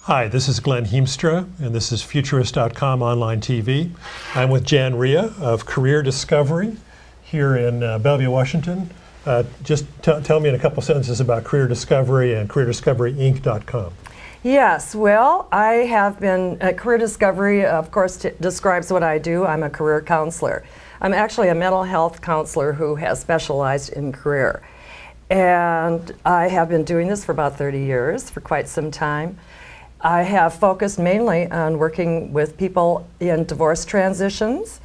Hi, this is Glen Hiemstra, and this is Futurist.com online TV. I'm with Jan Reha of Career Discovery here in Bellevue, Washington. Just tell me in a couple sentences about Career Discovery and CareerDiscoveryInc.com. Yes, well, I have been at Career Discovery, of course, describes what I do. I'm a career counselor. I'm actually a mental health counselor who has specialized in career. And I have been doing this for about 30 years, for quite some time. I have focused mainly on working with people in divorce transitions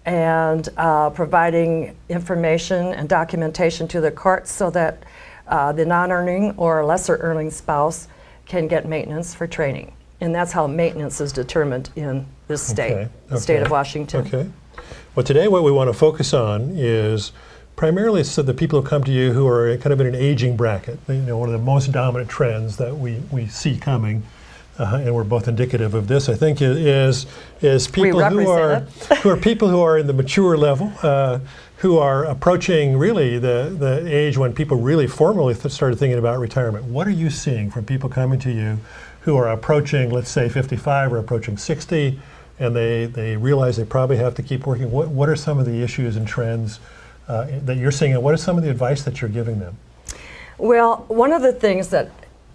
and providing information and documentation to the courts so that the non-earning or lesser earning spouse can get maintenance for training. And that's how maintenance is determined in this state, the state of Washington. Okay. Well, today what we want to focus on is primarily so the people who come to you who are kind of in an aging bracket. You know, one of the most dominant trends that we see coming, and we're both indicative of this, I think, is people who are people who are in the mature level, who are approaching really the age when people really formally started thinking about retirement. What are you seeing from people coming to you who are approaching, let's say, 55 or approaching 60, and they realize they probably have to keep working? What are some of the issues and trends that you're seeing, and what is some of the advice that you're giving them? Well, one of the things that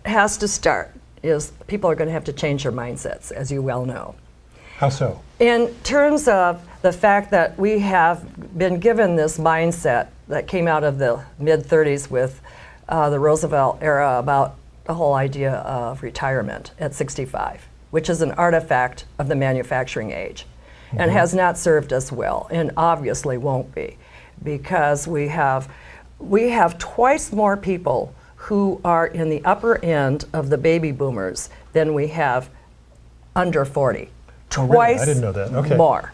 has to start is people are going to have to change their mindsets, as you well know. How so? In terms of the fact that we have been given this mindset that came out of the mid-30s with the Roosevelt era about the whole idea of retirement at 65, which is an artifact of the manufacturing age, and has not served us well, and obviously won't be, because we have twice more people who are in the upper end of the baby boomers than we have under 40. Twice I didn't know that. Okay. More.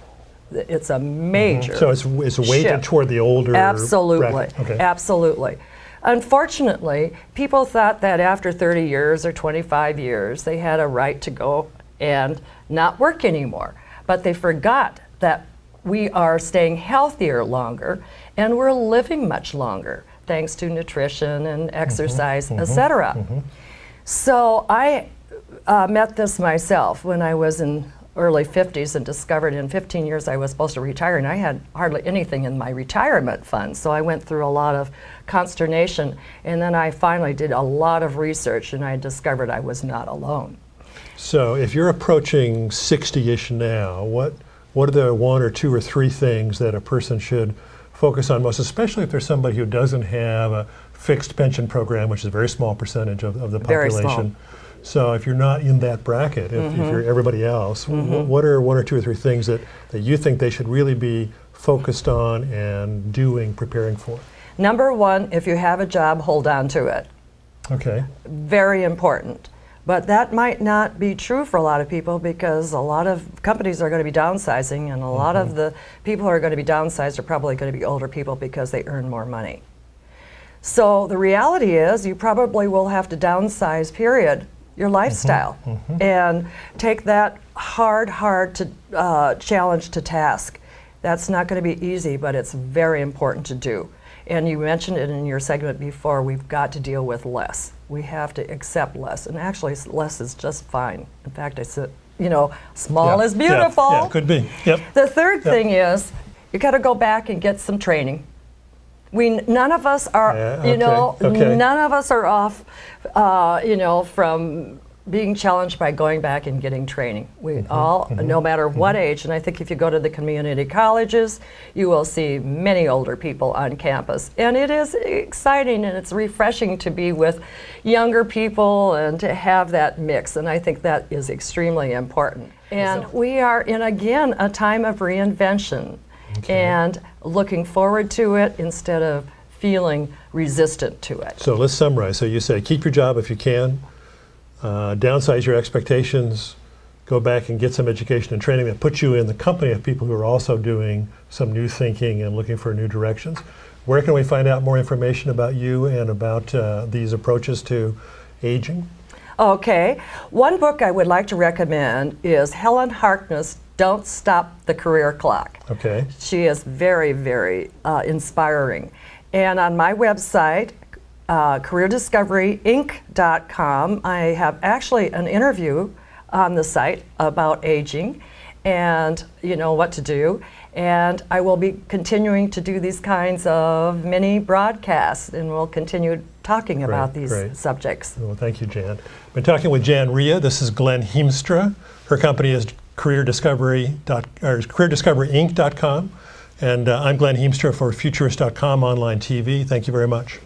It's a major So it's weighted shift toward the older Absolutely. bracket. Okay. Absolutely. Unfortunately, people thought that after 30 years or 25 years, they had a right to go and not work anymore. But they forgot that we are staying healthier longer and we're living much longer, thanks to nutrition and exercise, etc. So I met this myself when I was in early 50s and discovered in 15 years I was supposed to retire, and I had hardly anything in my retirement fund. So I went through a lot of consternation, and then I finally did a lot of research, and I discovered I was not alone. So if you're approaching 60-ish now, what are the one or two or three things that a person should focus on most, especially if there's somebody who doesn't have a fixed pension program, which is a very small percentage of the population? Very small. So if you're not in that bracket, if you're everybody else, what are one or two or three things that you think they should really be focused on and doing, preparing for? Number one, if you have a job, hold on to it. Okay. Very important. But that might not be true for a lot of people, because a lot of companies are going to be downsizing, and a lot of the people who are going to be downsized are probably going to be older people because they earn more money. So the reality is you probably will have to downsize, period, your lifestyle, and take that hard challenge to task. That's not going to be easy, but it's very important to do. And you mentioned it in your segment before, we've got to deal with less. We have to accept less, and actually less is just fine. In fact, I said, you know, small is beautiful. Yeah, could be. Yep. The third thing is, you got to go back and get some training. None of us are, none of us are off, from being challenged by going back and getting training. We all, no matter what age, and I think if you go to the community colleges, you will see many older people on campus. And it is exciting and it's refreshing to be with younger people and to have that mix. And I think that is extremely important. And we are in, again, a time of reinvention and looking forward to it instead of feeling resistant to it. So let's summarize. So you say keep your job if you can. Downsize your expectations, go back and get some education and training that puts you in the company of people who are also doing some new thinking and looking for new directions. Where can we find out more information about you and about these approaches to aging? Okay. One book I would like to recommend is Helen Harkness' Don't Stop the Career Clock. Okay. She is very, very inspiring. And on my website, careerdiscoveryinc.com. I have actually an interview on the site about aging and what to do. And I will be continuing to do these kinds of mini broadcasts, and we'll continue talking about these subjects. Well, thank you, Jan. I've been talking with Jan Reha. This is Glen Hiemstra. Her company is careerdiscoveryinc.com. And I'm Glen Hiemstra for Futurist.com online TV. Thank you very much.